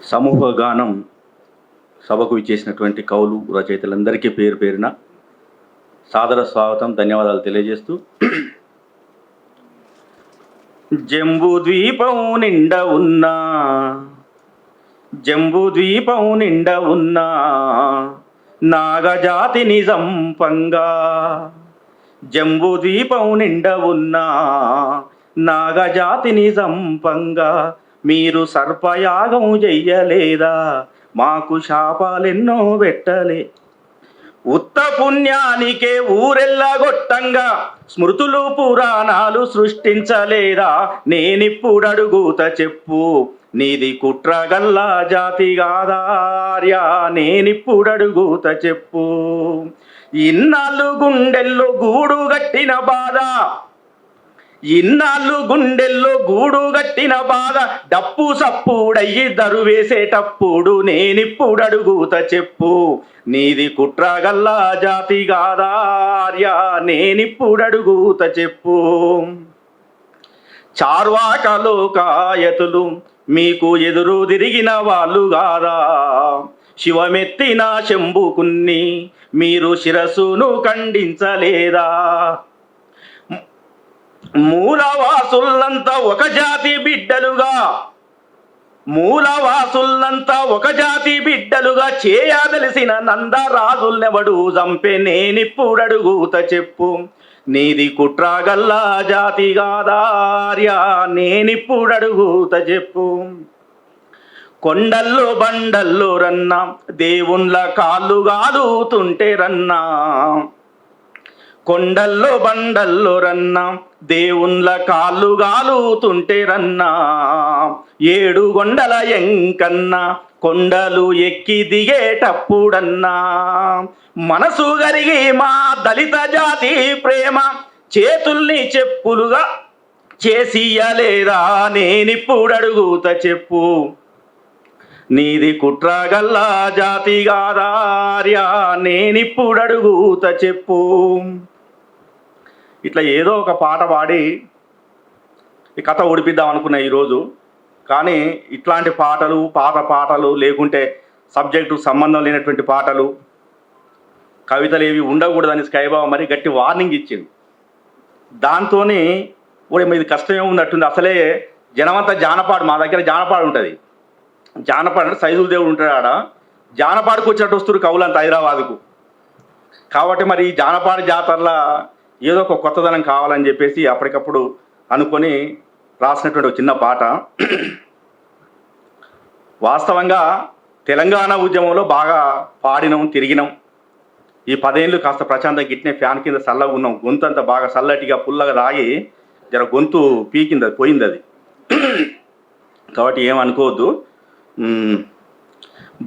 సమూహ గానం సభకు ఇచ్చేసినటువంటి కవులు రచయితలందరికీ పేరు పేరున సాదర స్వాగతం, ధన్యవాదాలు తెలియజేస్తూ, జంబూ ద్వీపం నిండా ఉన్నా, జంబూ ద్వీపం నిండా ఉన్నా నాగజాతి నిజంపంగా, జంబూ ద్వీపం నిండా ఉన్నా నాగజాతి నిజంపంగా, మీరు సర్పయాగం చెయ్యలేదా, మాకు శాపాలెన్నో పెట్టలే, ఉత్త పుణ్యానికే ఊరెల్లగొట్టంగా స్మృతులు పురాణాలు సృష్టించలేదా, నేనిప్పుడడుగుత చెప్పు నీది కుట్రగల్లా జాతి కాదార్యా, నేనిప్పుడడుగుత చెప్పు. ఇన్నాళ్ళు గుండెల్లో గూడు గట్టిన బాధ, ఇన్నాళ్ళు గుండెల్లో గూడు గట్టిన బాధ, డప్పు సప్పుడయ్యి దరువేసేటప్పుడు నేనిప్పుడడుగుత చెప్పు నీది కుట్రగల్లా జాతి కాదార్యా, నేనిప్పుడడుగుత చెప్పు. చార్వాకలోకాయతులు మీకు ఎదురు తిరిగిన వాళ్ళు కాదా, శివమెత్తిన శంభుకున్ని మీరు శిరస్సును ఖండించలేదా, మూలవాసుల్లంతా ఒక జాతి బిడ్డలుగా, మూలవాసుల్లంతా ఒక జాతి బిడ్డలుగా చేయదలిసిన నందరాజుల్నెవడు చంపే, నేనిప్పుడడుగుత చెప్పు నీది కుట్రగల్లా జాతి కాదార్యా, నేనిప్పుడడుగుత చెప్పు. కొండల్లో బండల్లో రన్నా దేవుళ్ళ కాళ్ళు గాలుతుంటే రన్నా, కొండల్లో బండల్లో రన్నా దేవుళ్ళ కాళ్ళు గాలుతుంటే రన్నా, ఏడు కొండల ఎంకన్నా కొండలు ఎక్కి దిగేటప్పుడన్నా, మనసు గరిగి మా దళిత జాతి ప్రేమ చేతుల్ని చెప్పులుగా చేసియలేదా, నేనిప్పుడడుగుత చెప్పు నీది కుట్రగల్లా జాతి కాదార్యా, నేనిప్పుడడుగుత చెప్పు. ఇట్లా ఏదో ఒక పాట పాడి ఈ కథ ఓడిపిద్దాం అనుకున్నా ఈరోజు. కానీ ఇట్లాంటి పాటలు, పాత పాటలు, లేకుంటే సబ్జెక్టు సంబంధం లేనటువంటి పాటలు, కవితలు ఏవి ఉండకూడదని స్కైబాబా మరి గట్టి వార్నింగ్ ఇచ్చింది. దాంతో ఇది కష్టమే ఉన్నట్టుంది. అసలే జనమంతా జానపాడు, మా దగ్గర జానపాడు ఉంటుంది. జానపాడు అంటే సైదుల దేవుడు ఉంటాడు ఆడ, జానపాడుకు వచ్చినట్టు వస్తున్నారు కవులంతా హైదరాబాద్కు. కాబట్టి మరి ఈ జానపాడు జాతరలో ఏదో ఒక కొత్తదనం కావాలని చెప్పేసి అప్పటికప్పుడు అనుకొని రాసినటువంటి ఒక చిన్న పాట. వాస్తవంగా తెలంగాణ ఉద్యమంలో బాగా పాడినాం, తిరిగినాం. ఈ 10 ఏళ్ళు కాస్త ప్రశాంతంగా గిట్నే ఫ్యాన్ కింద చల్లగా ఉన్నాం. గొంతు అంతా బాగా చల్లటిగా పుల్లగా తాగి జర గొంతు పీకింది, పోయింది అది. కాబట్టి ఏమనుకోవద్దు.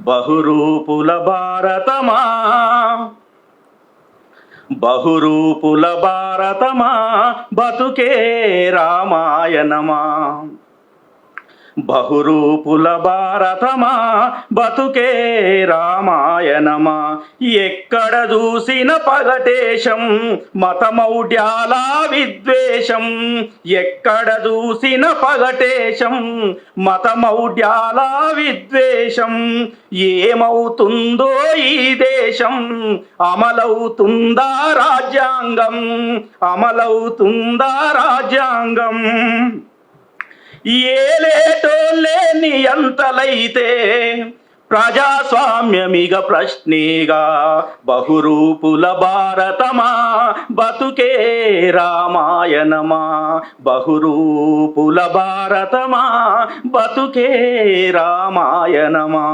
బహురూపుల భారతమా, బహురూపుల భారతమా బతుకే రామాయణమా, బహురూపుల భారతమా బతుకే రామాయణమా, ఎక్కడ చూసిన పగటేశం మతమౌఢ్యాల విద్వేషం, ఎక్కడ చూసిన పగటేశం మతమౌఢ్యాల విద్వేషం, ఏమవుతుందో ఈ దేశం, అమలవుతుందా రాజ్యాంగం, అమలవుతుందా రాజ్యాంగం, ఏలేటోళ్ళే నియంతలైతే ప్రజాస్వామ్యమిగ ప్రశ్నేగా, బహురూపుల భారతమా బతుకే రామాయణమా, బహురూపుల భారతమా బతుకే రామాయణమా.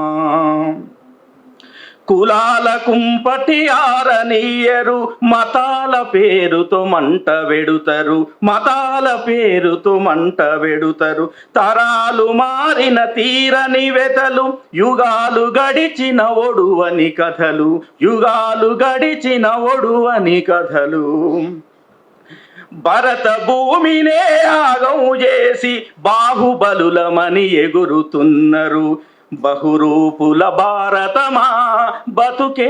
కులాల కుంపటి ఆరనీయరు, మతాల పేరుతో మంట వెడుతరు, మతాల పేరుతో మంట వెడుతరు, తరాలు మారిన తీరని వెతలు, యుగాలు గడిచిన ఒడువని కథలు, యుగాలు గడిచిన ఒడువని కథలు, భరత భూమినే ఆగం చేసి బాహుబలులమని ఎగురుతున్నారు, బహురూపుల భారతమా బతుకే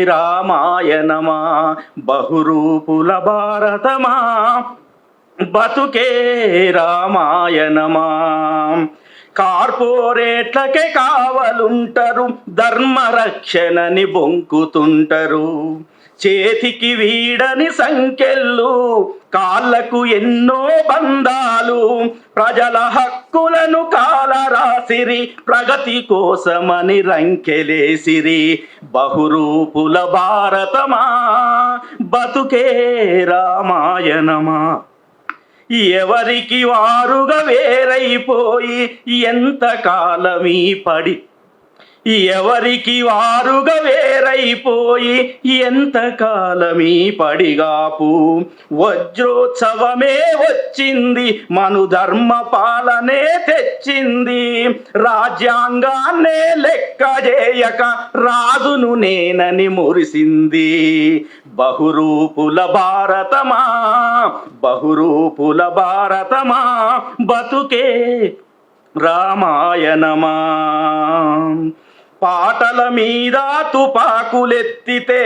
రామాయణమా, బహురూపుల భారతమా బతుకే రామాయణమా. కార్పొరేట్లకే కావలుంటారు, ధర్మరక్షణని బొంకుతుంటారు. చేతికి వీడని సంకెళ్ళు, కాళ్ళకు ఎన్నో బంధాలు, ప్రజల హక్కులను కాలరాసిరి, ప్రగతి కోసమని రంకెలేసిరి. బహురూపుల భారతమా, బతుకే రామాయణమా. ఎవరికి వారుగా వేరైపోయి ఎంత కాలమీ పడి, ఎవరికి వారుగా వేరైపోయి ఎంత కాలమీ పడిగాపు. వజ్రోత్సవమే వచ్చింది, మను ధర్మ పాలనే తెచ్చింది. రాజ్యాంగాన్నే లెక్క చేయక రాజును నేనని మురిసింది. బహురూపుల భారతమా, బహురూపుల భారతమా, బతుకే రామాయణమా. పాటల మీద తుపాకులెత్తితే,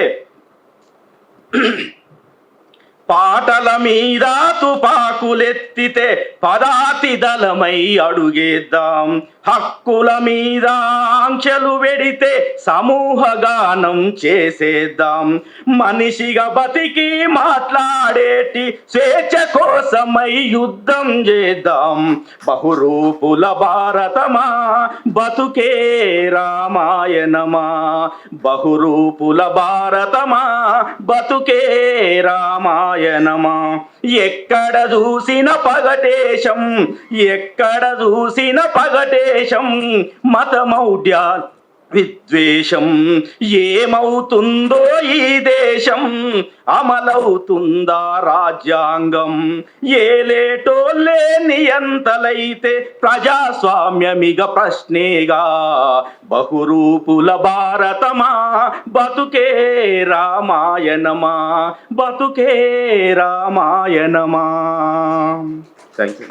పాటల మీద తుపాకులెత్తితే పదాతి దళమై అడుగేద్దాం. హక్కుల మీద ఆంక్షలు వెడితే సమూహ గానం చేసేద్దాం. మనిషిగా బతికి మాట్లాడేటి స్వేచ్ఛ కోసమై యుద్ధం చేద్దాం. బహురూపుల భారతమా, బతుకే రామాయణమా. బహురూపుల భారతమా, బతుకే రామాయణమా. ఎక్కడ చూసిన పగటేశం, ఎక్కడ చూసిన పగటేశం, మతమౌఢ్యాలు విద్వేషం. ఏమవుతుందో ఈ దేశం, అమలవుతుందా రాజ్యాంగం. ఏలేటోళ్ళే నియంతలైతే ప్రజాస్వామ్యమిగ ప్రశ్నేగా. బహురూపుల భారతమా, బతుకే రామాయణమా, బతుకే రామాయణమా. Thank you.